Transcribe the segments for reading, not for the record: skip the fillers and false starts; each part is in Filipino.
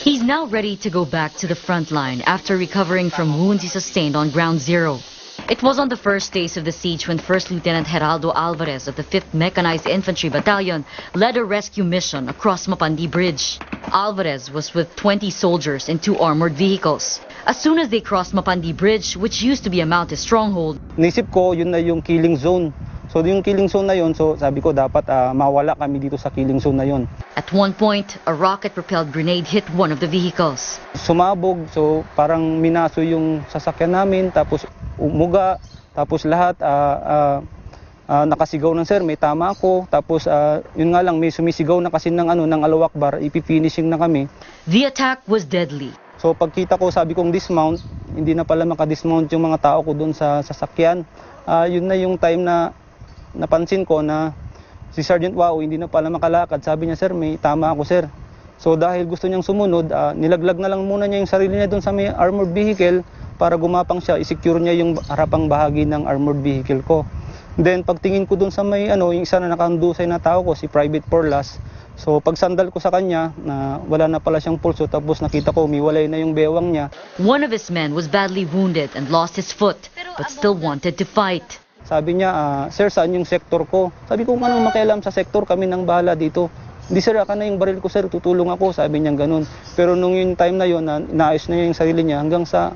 He's now ready to go back to the front line after recovering from wounds he sustained on Ground Zero. It was on the first days of the siege when First Lieutenant Geraldo Alvarez of the 5th Mechanized Infantry Battalion led a rescue mission across Mapandi Bridge. Alvarez was with 20 soldiers in 2 armored vehicles. As soon as they crossed Mapandi Bridge, which used to be a mounted stronghold, naisip ko yun na yung killing zone. So yung killing zone na yun, so sabi ko dapat mawala kami dito sa killing zone na yun. At one point, a rocket-propelled grenade hit one of the vehicles. Sumabog, so parang minaso yung sasakyan namin, tapos umuga, tapos lahat nakasigaw ng sir, may tama ako, tapos yun nga lang, may sumisigaw na kasi ng Allahu Akbar, ipifinishing na kami. The attack was deadly. So pagkita ko, sabi kong dismount, hindi na pala makadismount yung mga tao ko doon sa sasakyan. Yun na yung time na napansin ko na si Sergeant Wao hindi na pala makalakad. Sabi niya, sir, may tama ako, sir. So dahil gusto niyang sumunod, nilaglag na lang muna niya yung sarili niya doon sa may armored vehicle para gumapang siya, isecure niya yung harapang bahagi ng armored vehicle ko. Then pagtingin ko doon sa may yung isa na nakahandusay na tao ko, si Private Porlas. So pag sandal ko sa kanya, na wala na pala siyang pulso, tapos nakita ko umiwalay na yung bewang niya. One of his men was badly wounded and lost his foot, but still wanted to fight. Sabi niya, sir, saan yung sektor ko? Sabi ko, anong makialam sa sektor, kami nang bahala dito. Hindi, sir, aka na yung baril ko, sir, tutulong ako. Sabi niya ganun. Pero nung yung time na yun, naayos na yung sarili niya hanggang sa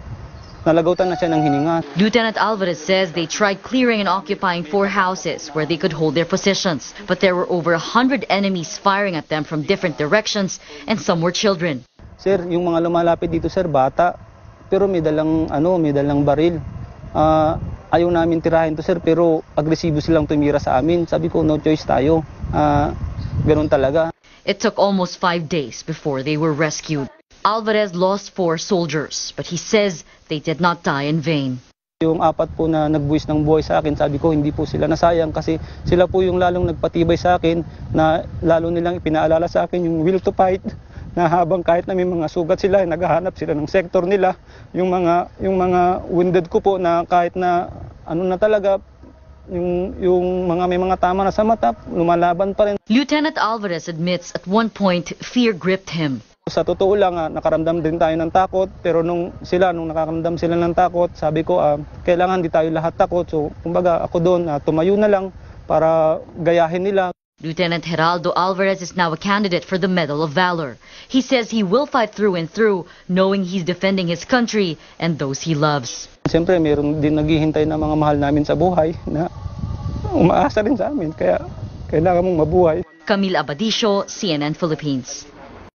nalagautan na siya ng hininga. Lieutenant Alvarez says they tried clearing and occupying 4 houses where they could hold their positions. But there were over 100 enemies firing at them from different directions, and some were children. Sir, yung mga lumalapit dito, sir, bata. Pero may dalang baril. Ayaw namin tirahin to, sir, pero agresibo silang tumira sa amin. Sabi ko, no choice tayo. Ganun talaga. It took almost 5 days before they were rescued. Alvarez lost 4 soldiers, but he says they did not die in vain. Yung 4 po na nagbuwis ng buhay sa akin, sabi ko, hindi po sila nasayang kasi sila po yung lalong nagpatibay sa akin, na lalo nilang ipinaalala sa akin yung will to fight, na habang kahit na may mga sugat sila, naghahanap sila ng sektor nila. Yung mga wounded ko po na kahit na na talaga, yung mga may mga tama na sa mata, lumalaban pa rin. Lieutenant Alvarez admits at one point fear gripped him. Sa totoo lang, nakaramdam din tayo ng takot, pero nung nakakaramdam sila ng takot, sabi ko, kailangan di tayo lahat takot. So, kumbaga ako doon, tumayo na lang para gayahin nila. Lieutenant Geraldo Alvarez is now a candidate for the Medal of Valor. He says he will fight through and through, knowing he's defending his country and those he loves. Siyempre, mayroon din naghihintay na mga mahal namin sa buhay na umaasa rin sa amin, kaya kailangan mong mabuhay. Camille Abadisio, CNN Philippines.